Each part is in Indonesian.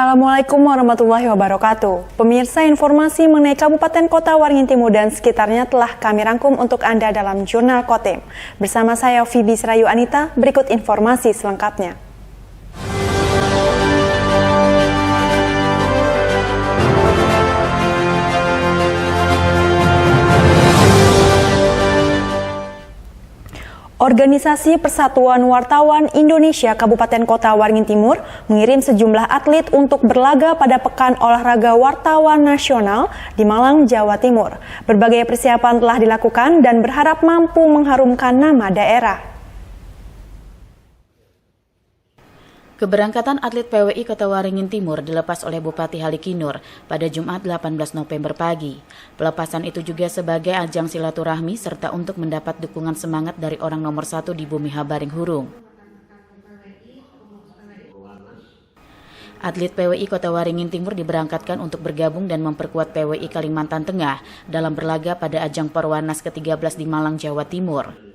Assalamualaikum warahmatullahi wabarakatuh. Pemirsa, informasi mengenai Kabupaten Kota Waringin Timur dan sekitarnya telah kami rangkum untuk Anda dalam Jurnal Kotim. Bersama saya Fibi Serayu Anita, berikut informasi selengkapnya. Organisasi Persatuan Wartawan Indonesia Kabupaten Kota Waringin Timur mengirim sejumlah atlet untuk berlaga pada Pekan Olahraga Wartawan Nasional di Malang, Jawa Timur. Berbagai persiapan telah dilakukan dan berharap mampu mengharumkan nama daerah. Keberangkatan atlet PWI Kota Waringin Timur dilepas oleh Bupati Halikinur pada Jumat 18 November pagi. Pelepasan itu juga sebagai ajang silaturahmi serta untuk mendapat dukungan semangat dari orang nomor 1 di bumi Habaring Hurung. Atlet PWI Kota Waringin Timur diberangkatkan untuk bergabung dan memperkuat PWI Kalimantan Tengah dalam berlaga pada ajang Perwanas ke-13 di Malang, Jawa Timur.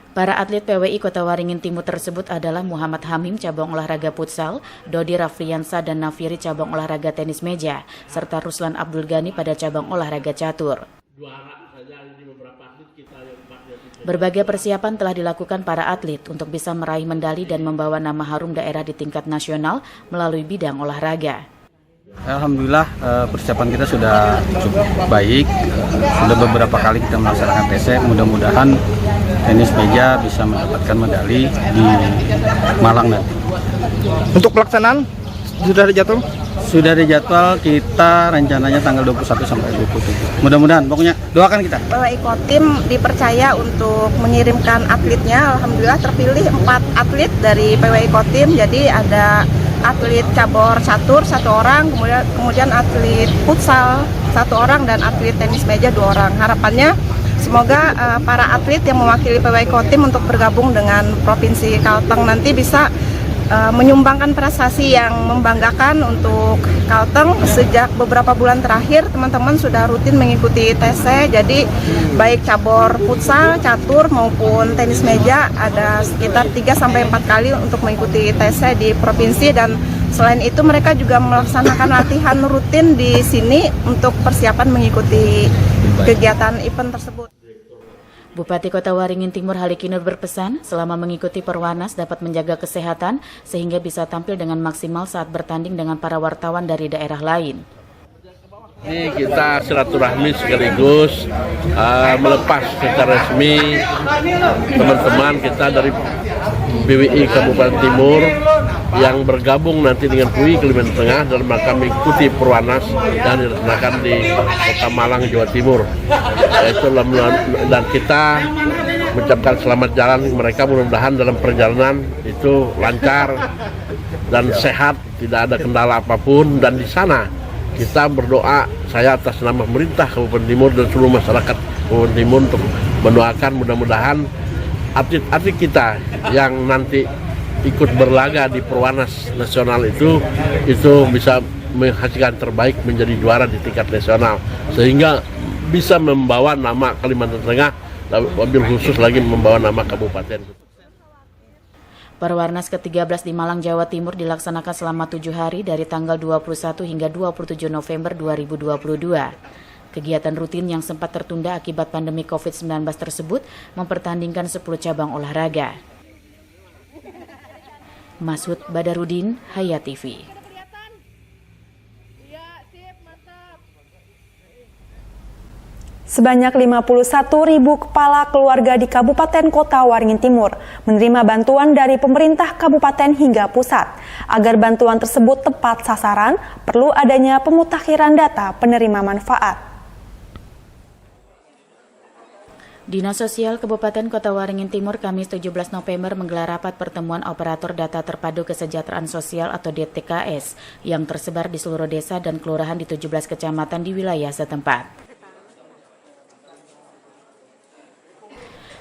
Para atlet PWI Kota Waringin Timur tersebut adalah Muhammad Hamim cabang olahraga futsal, Dodi Rafliansa dan Nafiri cabang olahraga tenis meja, serta Ruslan Abdul Ghani pada cabang olahraga catur. Berbagai persiapan telah dilakukan para atlet untuk bisa meraih medali dan membawa nama harum daerah di tingkat nasional melalui bidang olahraga. Alhamdulillah persiapan kita sudah cukup baik, sudah beberapa kali kita melaksanakan tes. Mudah-mudahan tenis meja bisa mendapatkan medali di Malang nanti. Untuk pelaksanaan sudah ada jadwal? Sudah ada jadwal, kita rencananya tanggal 21 sampai 27. Mudah-mudahan, pokoknya doakan kita. PWI Kotim dipercaya untuk mengirimkan atletnya. Alhamdulillah terpilih 4 atlet dari PWI Kotim. Jadi ada atlet cabur catur 1 orang, kemudian atlet futsal 1 orang, dan atlet tenis meja 2 orang. Harapannya semoga para atlet yang mewakili PWI Kotim untuk bergabung dengan Provinsi Kalteng nanti bisa menyumbangkan prestasi yang membanggakan untuk Kalteng. Sejak beberapa bulan terakhir teman-teman sudah rutin mengikuti TC, jadi baik cabur futsal, catur maupun tenis meja ada sekitar 3-4 kali untuk mengikuti TC di provinsi, dan selain itu mereka juga melaksanakan latihan rutin di sini untuk persiapan mengikuti kegiatan event tersebut. Bupati Kota Waringin Timur Halikinur berpesan selama mengikuti Perwanas dapat menjaga kesehatan sehingga bisa tampil dengan maksimal saat bertanding dengan para wartawan dari daerah lain. Ini kita silaturahmi sekaligus melepas secara resmi teman-teman kita dari PWI Kabupaten Timur yang bergabung nanti dengan PWI Kalimantan Tengah dalam rangka mengikuti Perwanas dan dilaksanakan di Kota Malang, Jawa Timur. Dan kita mengucapkan selamat jalan mereka, mudah-mudahan dalam perjalanan itu lancar dan sehat, tidak ada kendala apapun. Dan di sana kita berdoa, saya atas nama pemerintah Kabupaten Timur dan seluruh masyarakat Kabupaten Timur untuk mendoakan mudah-mudahan atlet-atlet kita yang nanti ikut berlaga di Perwanas nasional itu bisa menghasilkan terbaik menjadi juara di tingkat nasional sehingga bisa membawa nama Kalimantan Tengah, wabil khusus lagi membawa nama kabupaten. Perwanas ke-13 di Malang, Jawa Timur dilaksanakan selama 7 hari dari tanggal 21 hingga 27 November 2022. Kegiatan rutin yang sempat tertunda akibat pandemi COVID-19 tersebut mempertandingkan 10 cabang olahraga. Masud Badarudin, Hayat TV. Sebanyak 51.000 kepala keluarga di Kabupaten Kota Waringin Timur menerima bantuan dari pemerintah kabupaten hingga pusat. Agar bantuan tersebut tepat sasaran, perlu adanya pemutakhiran data penerima manfaat. Dinas Sosial Kabupaten Kota Waringin Timur Kamis 17 November menggelar rapat pertemuan operator data terpadu kesejahteraan sosial atau DTKS yang tersebar di seluruh desa dan kelurahan di 17 kecamatan di wilayah setempat.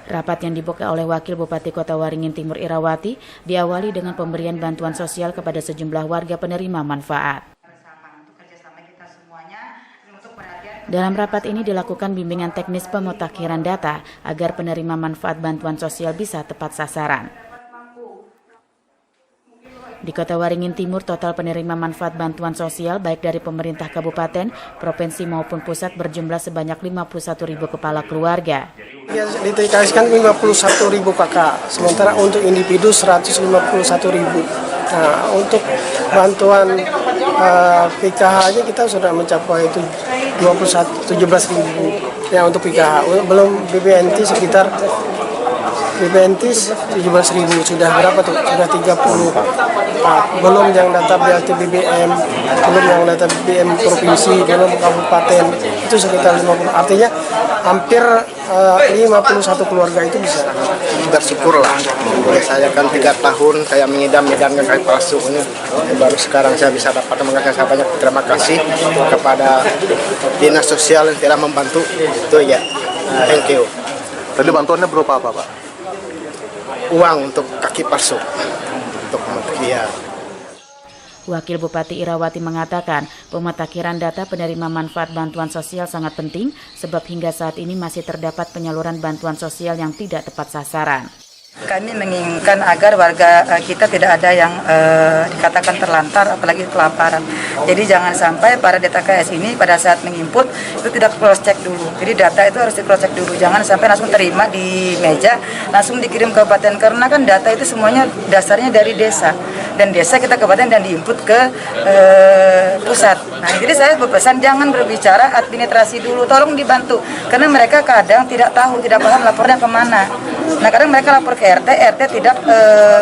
Rapat yang dibuka oleh Wakil Bupati Kota Waringin Timur Irawati diawali dengan pemberian bantuan sosial kepada sejumlah warga penerima manfaat. Dalam rapat ini dilakukan bimbingan teknis pemutakhiran data agar penerima manfaat bantuan sosial bisa tepat sasaran. Di Kota Waringin Timur, total penerima manfaat bantuan sosial baik dari pemerintah kabupaten, provinsi maupun pusat berjumlah sebanyak 51.000 kepala keluarga. Ya, di TKS kan 51.000 kakak, sementara untuk individu 151.000. Nah, untuk bantuan PKH aja kita sudah mencapai itu 17.000 ya untuk PKH. Belum BPNT sekitar 17.000 sudah berapa tuh? Sudah 34. Belum yang data BLT BBM, belum yang data BBM provinsi, belum kabupaten itu sekitar 50. Artinya hampir 51 keluarga itu bisa. Bersyukurlah. Boleh saya kan 3 tahun saya mengidam-idamkan kaki palsu ini. Baru sekarang saya bisa dapat mengasih banyak terima kasih kepada Dinas Sosial yang telah membantu. Itu ya. Thank you. Tadi bantuannya berupa apa, Pak? Uang untuk kaki palsu. Untuk dia. Wakil Bupati Irawati mengatakan, pemutakhiran data penerima manfaat bantuan sosial sangat penting sebab hingga saat ini masih terdapat penyaluran bantuan sosial yang tidak tepat sasaran. Kami menginginkan agar warga kita tidak ada yang dikatakan terlantar, apalagi kelaparan. Jadi jangan sampai para DTKS ini pada saat menginput itu tidak cross check dulu. Jadi data itu harus di cross check dulu. Jangan sampai langsung terima di meja, langsung dikirim ke kabupaten karena kan data itu semuanya dasarnya dari desa. Dan desa kita kabupaten dan diinput ke pusat. Nah, jadi saya berpesan jangan berbicara administrasi dulu, tolong dibantu. Karena mereka kadang tidak tahu, tidak paham lapornya kemana. Nah, kadang mereka lapor ke RT tidak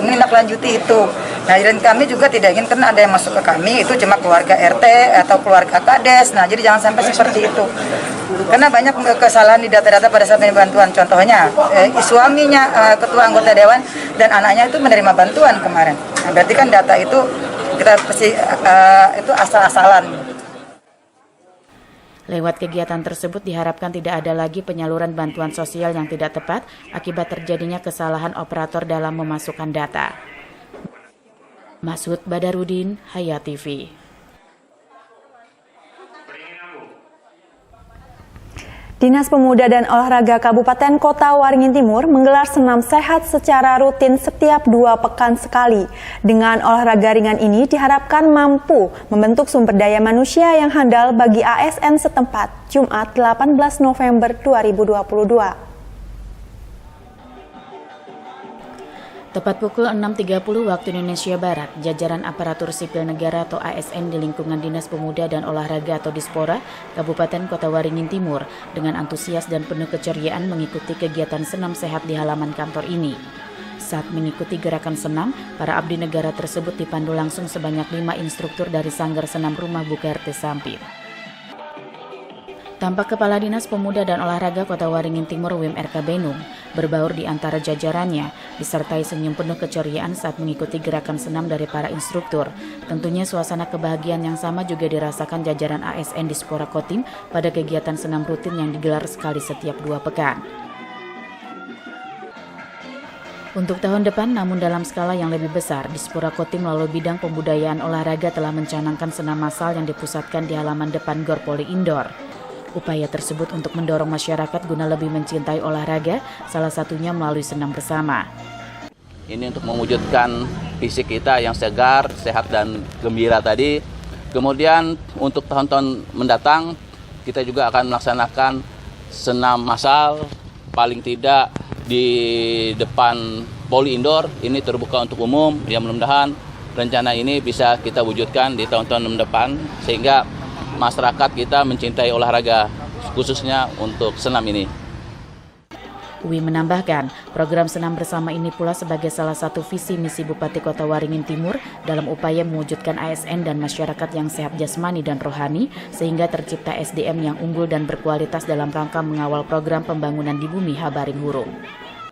menindaklanjuti itu. Nah, dan kami juga tidak ingin karena ada yang masuk ke kami, itu cuma keluarga RT atau keluarga Kades. Nah, jadi jangan sampai seperti itu. Karena banyak kesalahan di data-data pada saat bantuan. Contohnya, suaminya ketua anggota dewan dan anaknya itu menerima bantuan kemarin. Nah, berarti kan data itu kita pasti itu asal-asalan. Lewat kegiatan tersebut diharapkan tidak ada lagi penyaluran bantuan sosial yang tidak tepat akibat terjadinya kesalahan operator dalam memasukkan data. Masud Badarudin, Hayat TV. Dinas Pemuda dan Olahraga Kabupaten Kota Waringin Timur menggelar senam sehat secara rutin setiap 2 pekan sekali. Dengan olahraga ringan ini diharapkan mampu membentuk sumber daya manusia yang handal bagi ASN setempat. Jumat 18 November 2022. Tepat pukul 6.30 waktu Indonesia Barat, jajaran aparatur sipil negara atau ASN di lingkungan Dinas Pemuda dan Olahraga atau Dispora, Kabupaten Kota Waringin Timur, dengan antusias dan penuh keceriaan mengikuti kegiatan senam sehat di halaman kantor ini. Saat mengikuti gerakan senam, para abdi negara tersebut dipandu langsung sebanyak 5 instruktur dari Sanggar Senam Rumah Bukerte Sampit. Tampak Kepala Dinas Pemuda dan Olahraga Kota Waringin Timur WMRK Benung berbaur di antara jajarannya, disertai senyum penuh keceriaan saat mengikuti gerakan senam dari para instruktur. Tentunya suasana kebahagiaan yang sama juga dirasakan jajaran ASN Dispora Kotim pada kegiatan senam rutin yang digelar sekali setiap 2 pekan. Untuk tahun depan, namun dalam skala yang lebih besar, Dispora Kotim melalui bidang pembudayaan olahraga telah mencanangkan senam massal yang dipusatkan di halaman depan Gor Poli Indoor. Upaya tersebut untuk mendorong masyarakat guna lebih mencintai olahraga, salah satunya melalui senam bersama. Ini untuk mewujudkan fisik kita yang segar, sehat, dan gembira tadi. Kemudian untuk tahun-tahun mendatang, kita juga akan melaksanakan senam massal, paling tidak di depan Poli Indoor. Ini terbuka untuk umum, yang mudah-mudahan rencana ini bisa kita wujudkan di tahun-tahun depan, sehingga masyarakat kita mencintai olahraga, khususnya untuk senam ini. Uwi menambahkan, program senam bersama ini pula sebagai salah satu visi misi Bupati Kota Waringin Timur dalam upaya mewujudkan ASN dan masyarakat yang sehat jasmani dan rohani, sehingga tercipta SDM yang unggul dan berkualitas dalam rangka mengawal program pembangunan di bumi Habaring Hurung.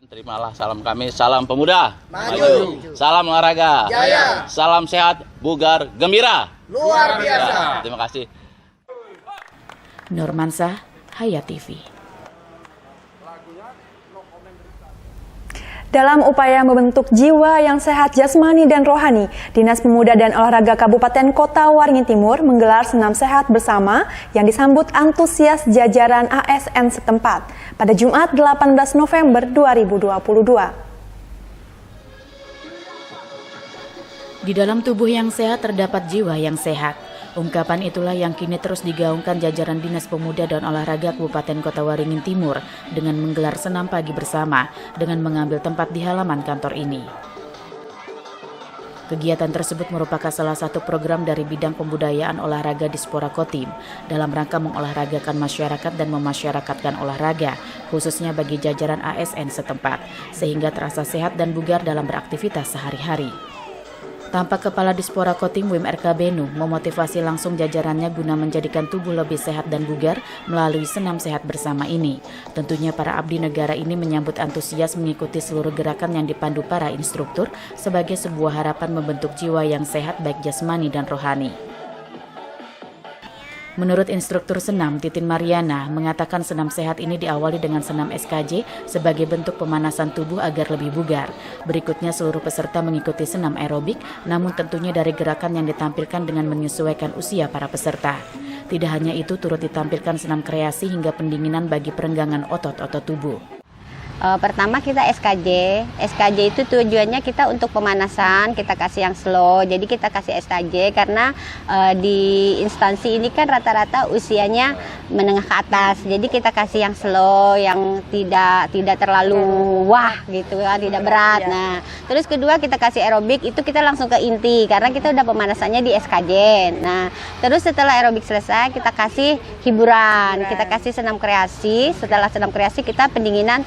Terimalah salam kami, salam pemuda, maju. Salam olahraga, jaya. Salam sehat, bugar, gembira. Luar biasa. Terima kasih. Nurmansah, Hayat TV. Dalam upaya membentuk jiwa yang sehat jasmani dan rohani, Dinas Pemuda dan Olahraga Kabupaten Kota Waringin Timur menggelar senam sehat bersama yang disambut antusias jajaran ASN setempat pada Jumat 18 November 2022. Di dalam tubuh yang sehat terdapat jiwa yang sehat. Ungkapan itulah yang kini terus digaungkan jajaran Dinas Pemuda dan Olahraga Kabupaten Kota Waringin Timur dengan menggelar senam pagi bersama dengan mengambil tempat di halaman kantor ini. Kegiatan tersebut merupakan salah satu program dari bidang pembudayaan olahraga Dispora Kotim dalam rangka mengolahragakan masyarakat dan memasyarakatkan olahraga, khususnya bagi jajaran ASN setempat, sehingga terasa sehat dan bugar dalam beraktivitas sehari-hari. Tampak Kepala Dispora Kotim Wim RK Benu memotivasi langsung jajarannya guna menjadikan tubuh lebih sehat dan bugar melalui senam sehat bersama ini. Tentunya para abdi negara ini menyambut antusias mengikuti seluruh gerakan yang dipandu para instruktur sebagai sebuah harapan membentuk jiwa yang sehat baik jasmani dan rohani. Menurut instruktur senam Titin Mariana, mengatakan senam sehat ini diawali dengan senam SKJ sebagai bentuk pemanasan tubuh agar lebih bugar. Berikutnya seluruh peserta mengikuti senam aerobik, namun tentunya dari gerakan yang ditampilkan dengan menyesuaikan usia para peserta. Tidak hanya itu, turut ditampilkan senam kreasi hingga pendinginan bagi perenggangan otot-otot tubuh. Pertama kita SKJ itu tujuannya kita untuk pemanasan, kita kasih yang slow, jadi kita kasih SKJ karena di instansi ini kan rata-rata usianya menengah ke atas, jadi kita kasih yang slow, yang tidak terlalu wah gitu kan, tidak berat. Nah, terus kedua kita kasih aerobik, itu kita langsung ke inti karena kita udah pemanasannya di SKJ. Nah, terus setelah aerobik selesai kita kasih hiburan, kita kasih senam kreasi. Setelah senam kreasi kita pendinginan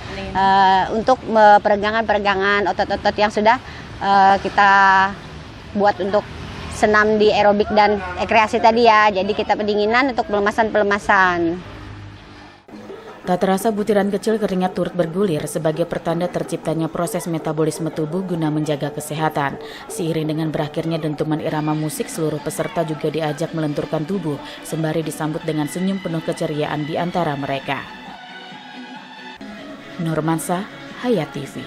untuk peregangan-peregangan otot-otot yang sudah kita buat untuk senam di aerobik dan kreasi tadi ya. Jadi kita pendinginan untuk pelemasan-pelemasan. Tak terasa butiran kecil keringat turut bergulir sebagai pertanda terciptanya proses metabolisme tubuh guna menjaga kesehatan. Seiring dengan berakhirnya dentuman irama musik, seluruh peserta juga diajak melenturkan tubuh sembari disambut dengan senyum penuh keceriaan di antara mereka. Nurmansa, Hayat TV.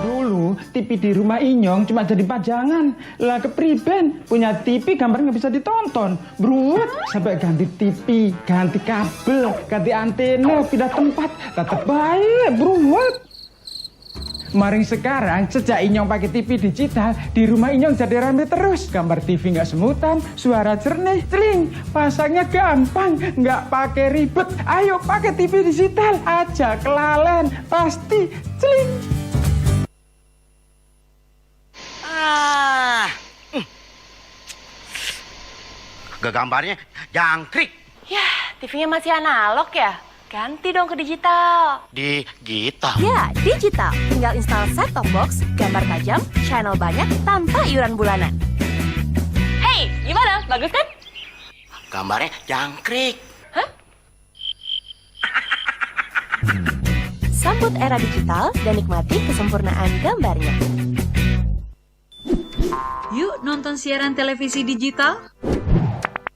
Dulu TV di rumah Inyong cuma jadi pajangan. Lah kepriben punya TV gambar nggak bisa ditonton. Bruwet sampai ganti TV, ganti kabel, ganti antena, pindah tempat. Tetap baik, bruwet. Maring sekarang, sejak Inyong pakai TV digital, di rumah Inyong jadi rame terus. Gambar TV nggak semutan, suara jernih, celing. Pasangnya gampang, nggak pakai ribet. Ayo pakai TV digital aja, kelalen, pasti celing. Gambarnya jangkrik. Yah, TV-nya masih analog ya? Ganti dong ke digital. Digital? Ya, digital. Tinggal install set-top box, gambar tajam, channel banyak, tanpa iuran bulanan. Hey, gimana? Bagus kan? Gambarnya jangkrik. Hah? Sambut era digital dan nikmati kesempurnaan gambarnya. Yuk nonton siaran televisi digital.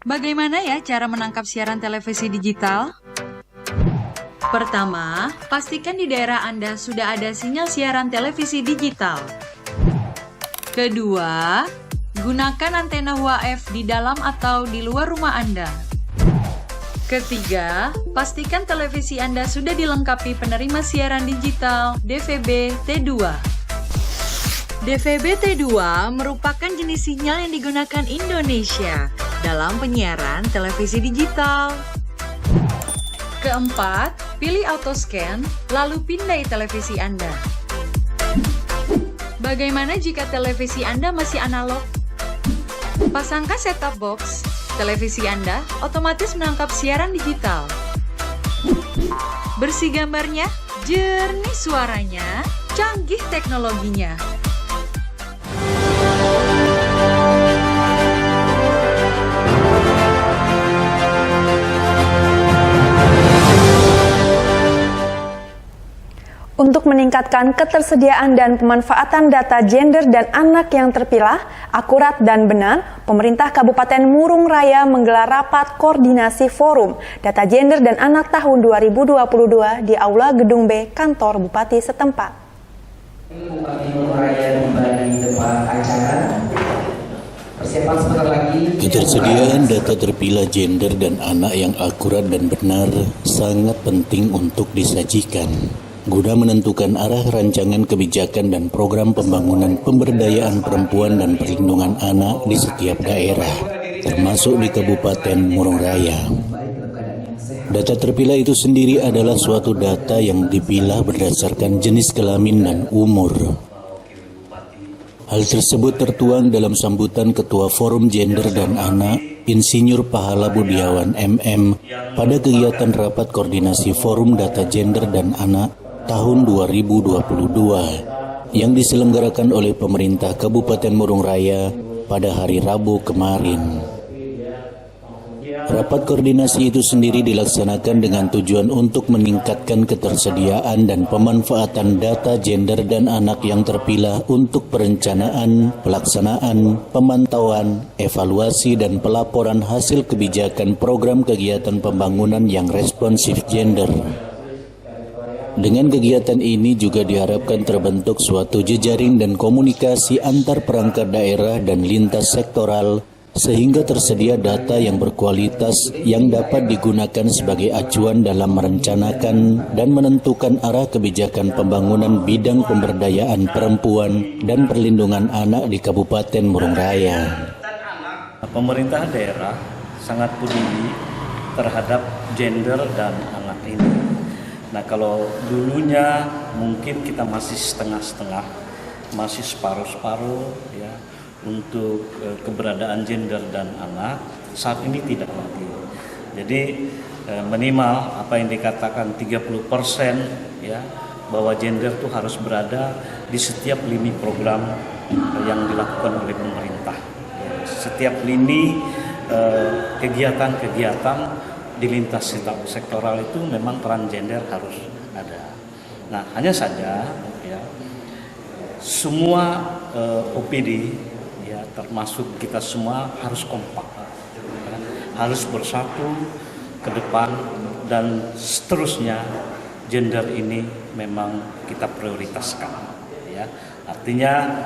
Bagaimana ya cara menangkap siaran televisi digital? Pertama, pastikan di daerah Anda sudah ada sinyal siaran televisi digital. Kedua, gunakan antena UHF di dalam atau di luar rumah Anda. Ketiga, pastikan televisi Anda sudah dilengkapi penerima siaran digital DVB T2. DVB T2 merupakan jenis sinyal yang digunakan Indonesia dalam penyiaran televisi digital. Keempat, pilih auto scan, lalu pindai televisi Anda. Bagaimana jika televisi Anda masih analog? Pasangkan set-top box, televisi Anda otomatis menangkap siaran digital. Bersih gambarnya, jernih suaranya, canggih teknologinya. Untuk meningkatkan ketersediaan dan pemanfaatan data gender dan anak yang terpilah, akurat dan benar, pemerintah Kabupaten Murung Raya menggelar rapat koordinasi forum data gender dan anak tahun 2022 di Aula Gedung B kantor Bupati setempat. Bupati Murung Raya kembali tempat acara Ketersediaan data terpilah gender dan anak yang akurat dan benar sangat penting untuk disajikan guna menentukan arah rancangan kebijakan dan program pembangunan pemberdayaan perempuan dan perlindungan anak di setiap daerah, termasuk di Kabupaten Murung Raya. Data terpilah itu sendiri adalah suatu data yang dipilah berdasarkan jenis kelamin dan umur. Hal tersebut tertuang dalam sambutan Ketua Forum Gender dan Anak, Insinyur Pahala Budiawan MM, pada kegiatan Rapat Koordinasi Forum Data Gender dan Anak tahun 2022 yang diselenggarakan oleh pemerintah Kabupaten Murung Raya pada hari Rabu kemarin. Rapat koordinasi itu sendiri dilaksanakan dengan tujuan untuk meningkatkan ketersediaan dan pemanfaatan data gender dan anak yang terpilah untuk perencanaan, pelaksanaan, pemantauan, evaluasi dan pelaporan hasil kebijakan program kegiatan pembangunan yang responsif gender. Dengan kegiatan ini juga diharapkan terbentuk suatu jejaring dan komunikasi antar perangkat daerah dan lintas sektoral sehingga tersedia data yang berkualitas yang dapat digunakan sebagai acuan dalam merencanakan dan menentukan arah kebijakan pembangunan bidang pemberdayaan perempuan dan perlindungan anak di Kabupaten Murung Raya. Pemerintah daerah sangat peduli terhadap gender dan anak ini. Nah, kalau dulunya mungkin kita masih setengah-setengah, masih separuh-separuh ya untuk keberadaan gender dan anak, saat ini tidak lagi. Jadi minimal apa yang dikatakan 30% ya bahwa gender itu harus berada di setiap lini program yang dilakukan oleh pemerintah. Setiap lini kegiatan-kegiatan di lintas sektoral itu memang peran gender harus ada. Nah, hanya saja ya semua OPD ya termasuk kita semua harus kompak, ya, harus bersatu ke depan dan seterusnya gender ini memang kita prioritaskan. Ya, artinya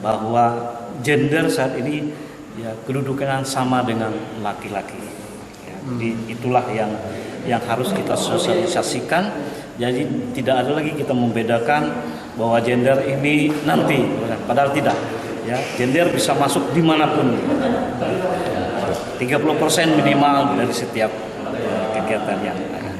bahwa gender saat ini ya kedudukan sama dengan laki-laki. Jadi itulah yang harus kita sosialisasikan. Jadi tidak ada lagi kita membedakan bahwa gender ini nanti, padahal tidak. Ya, gender bisa masuk dimanapun. 30% minimal dari setiap kegiatan yang ada.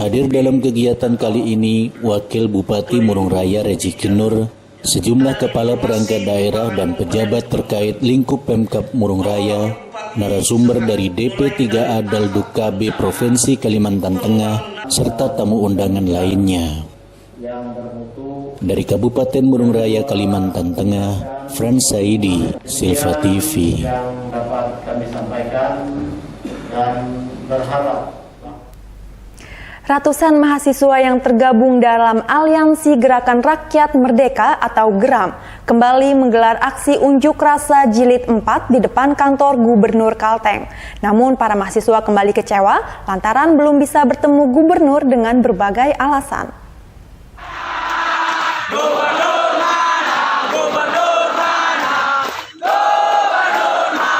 Hadir dalam kegiatan kali ini Wakil Bupati Murung Raya Rejikin Nur, sejumlah kepala perangkat daerah dan pejabat terkait lingkup Pemkab Murung Raya, narasumber dari DP3A Dalduk KB Provinsi Kalimantan Tengah, serta tamu undangan lainnya. Dari Kabupaten Murung Raya, Kalimantan Tengah, Frans Saidi, Silva TV. Yang dapat kami sampaikan dan berharap Ratusan mahasiswa yang tergabung dalam Aliansi Gerakan Rakyat Merdeka atau GERAM kembali menggelar aksi unjuk rasa jilid 4 di depan kantor Gubernur Kalteng. Namun para mahasiswa kembali kecewa lantaran belum bisa bertemu gubernur dengan berbagai alasan.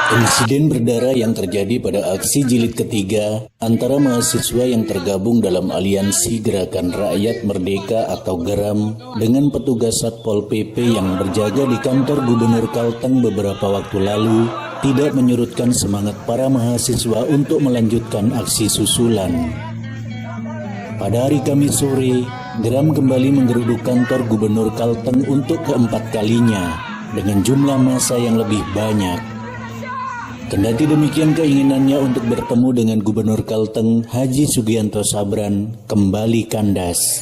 Insiden berdarah yang terjadi pada aksi jilid ketiga antara mahasiswa yang tergabung dalam Aliansi Gerakan Rakyat Merdeka atau GERAM dengan petugas Satpol PP yang berjaga di kantor Gubernur Kalteng beberapa waktu lalu tidak menyurutkan semangat para mahasiswa untuk melanjutkan aksi susulan. Pada hari Kamis sore, GERAM kembali menggeruduk kantor Gubernur Kalteng untuk keempat kalinya dengan jumlah massa yang lebih banyak. Kendati demikian, keinginannya untuk bertemu dengan Gubernur Kalteng Haji Sugianto Sabran kembali kandas.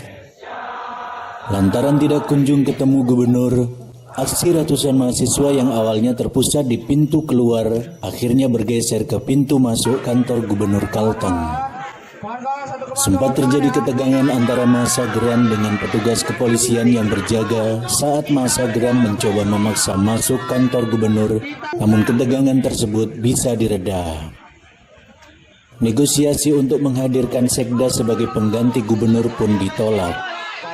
Lantaran tidak kunjung ketemu gubernur, aksi ratusan mahasiswa yang awalnya terpusat di pintu keluar akhirnya bergeser ke pintu masuk kantor Gubernur Kalteng. Sempat terjadi ketegangan antara massa GERAM dengan petugas kepolisian yang berjaga saat massa GERAM mencoba memaksa masuk kantor gubernur, namun ketegangan tersebut bisa direda. Negosiasi untuk menghadirkan sekda sebagai pengganti gubernur pun ditolak,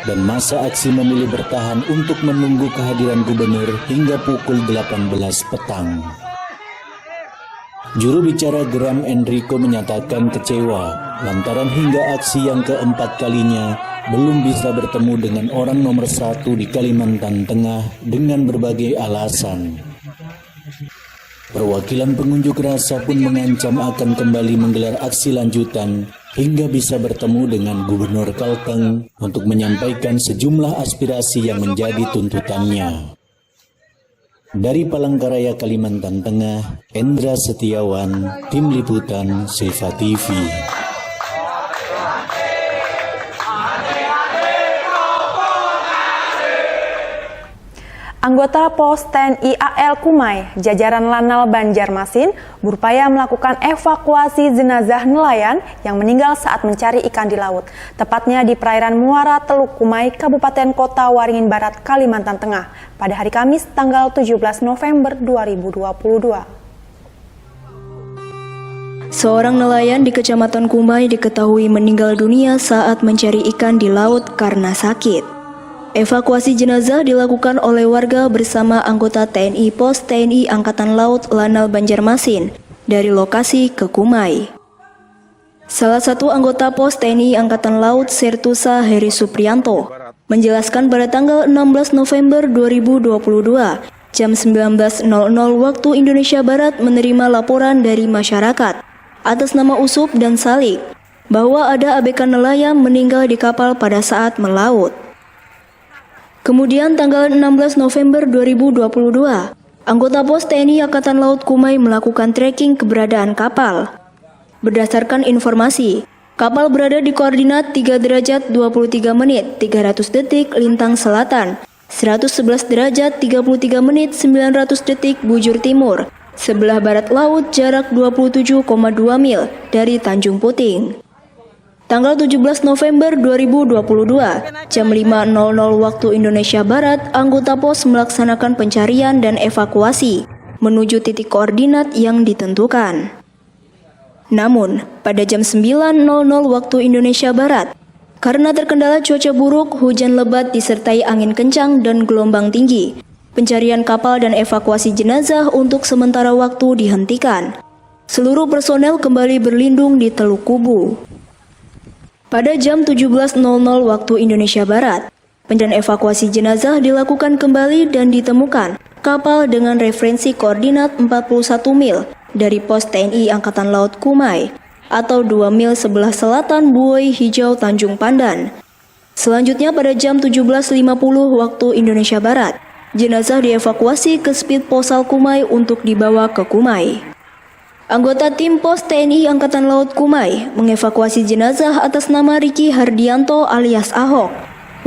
dan massa aksi memilih bertahan untuk menunggu kehadiran gubernur hingga pukul 18 petang. Juru bicara Geram Enrico menyatakan kecewa lantaran hingga aksi yang keempat kalinya belum bisa bertemu dengan orang nomor 1 di Kalimantan Tengah dengan berbagai alasan. Perwakilan pengunjuk rasa pun mengancam akan kembali menggelar aksi lanjutan hingga bisa bertemu dengan Gubernur Kalteng untuk menyampaikan sejumlah aspirasi yang menjadi tuntutannya. Dari Palangkaraya, Kalimantan Tengah, Endra Setiawan, Tim Liputan, Silva TV. Anggota Pos TNI AL Kumai, jajaran Lanal Banjarmasin, berupaya melakukan evakuasi jenazah nelayan yang meninggal saat mencari ikan di laut, tepatnya di perairan Muara Teluk Kumai, Kabupaten Kota Waringin Barat, Kalimantan Tengah, pada hari Kamis tanggal 17 November 2022. Seorang nelayan di Kecamatan Kumai diketahui meninggal dunia saat mencari ikan di laut karena sakit. Evakuasi jenazah dilakukan oleh warga bersama anggota TNI Pos TNI Angkatan Laut Lanal Banjarmasin dari lokasi ke Kumai. Salah satu anggota Pos TNI Angkatan Laut Sertusa Heri Supriyanto menjelaskan pada tanggal 16 November 2022 jam 19.00 waktu Indonesia Barat menerima laporan dari masyarakat atas nama Usup dan Salik bahwa ada ABK nelayan meninggal di kapal pada saat melaut. Kemudian tanggal 16 November 2022, anggota Pos TNI Angkatan Laut Kumai melakukan tracking keberadaan kapal. Berdasarkan informasi, kapal berada di koordinat 3 derajat 23 menit 300 detik lintang selatan, 111 derajat 33 menit 900 detik bujur timur, sebelah barat laut jarak 27,2 mil dari Tanjung Puting. Tanggal 17 November 2022, jam 5.00 waktu Indonesia Barat, anggota pos melaksanakan pencarian dan evakuasi menuju titik koordinat yang ditentukan. Namun, pada jam 9.00 waktu Indonesia Barat, karena terkendala cuaca buruk, hujan lebat disertai angin kencang dan gelombang tinggi, pencarian kapal dan evakuasi jenazah untuk sementara waktu dihentikan. Seluruh personel kembali berlindung di Teluk Kubu. Pada jam 17.00 waktu Indonesia Barat, pencarian evakuasi jenazah dilakukan kembali dan ditemukan kapal dengan referensi koordinat 41 mil dari Pos TNI Angkatan Laut Kumai atau 2 mil sebelah selatan Buoi Hijau Tanjung Pandan. Selanjutnya pada jam 17.50 waktu Indonesia Barat, jenazah dievakuasi ke Speed Posal Kumai untuk dibawa ke Kumai. Anggota tim Pos TNI Angkatan Laut Kumai mengevakuasi jenazah atas nama Riki Hardianto alias Ahok,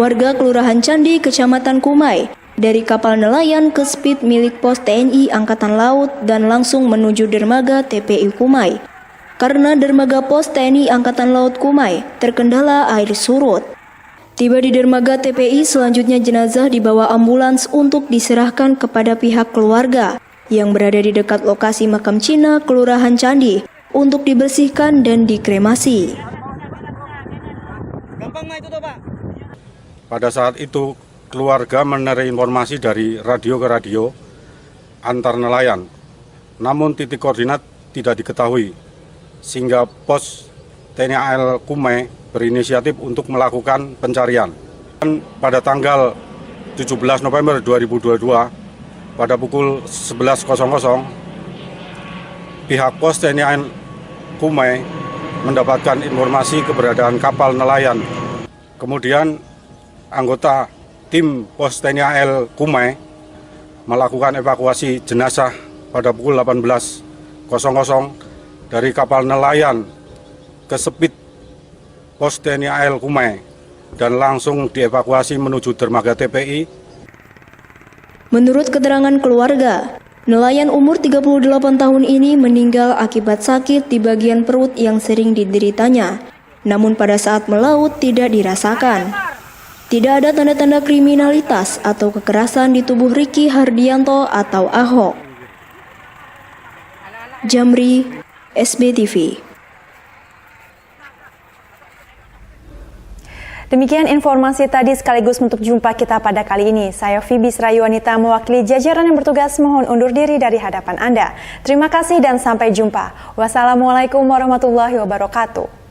warga Kelurahan Candi, Kecamatan Kumai, dari kapal nelayan ke Speed milik Pos TNI Angkatan Laut dan langsung menuju dermaga TPI Kumai. Karena dermaga Pos TNI Angkatan Laut Kumai terkendala air surut. Tiba di dermaga TPI, selanjutnya jenazah dibawa ambulans untuk diserahkan kepada pihak keluarga yang berada di dekat lokasi makam Cina Kelurahan Candi untuk dibersihkan dan dikremasi. Pada saat itu, keluarga menerima informasi dari radio ke radio antar nelayan, namun titik koordinat tidak diketahui, sehingga Pos TNI AL Kumai berinisiatif untuk melakukan pencarian. Dan pada tanggal 17 November 2022, pada pukul 11.00, pihak Pos TNI AL Kumai mendapatkan informasi keberadaan kapal nelayan. Kemudian anggota tim Pos TNI AL Kumai melakukan evakuasi jenazah pada pukul 18.00 dari kapal nelayan ke Speed Pos TNI AL Kumai dan langsung dievakuasi menuju dermaga TPI. Menurut keterangan keluarga, nelayan umur 38 tahun ini meninggal akibat sakit di bagian perut yang sering dideritanya, namun pada saat melaut tidak dirasakan. Tidak ada tanda-tanda kriminalitas atau kekerasan di tubuh Riki Hardianto atau Ahok. Jamri, SBTV. Demikian informasi tadi sekaligus untuk jumpa kita pada kali ini. Saya Fibi Srayuwanita mewakili jajaran yang bertugas mohon undur diri dari hadapan Anda. Terima kasih dan sampai jumpa. Wassalamualaikum warahmatullahi wabarakatuh.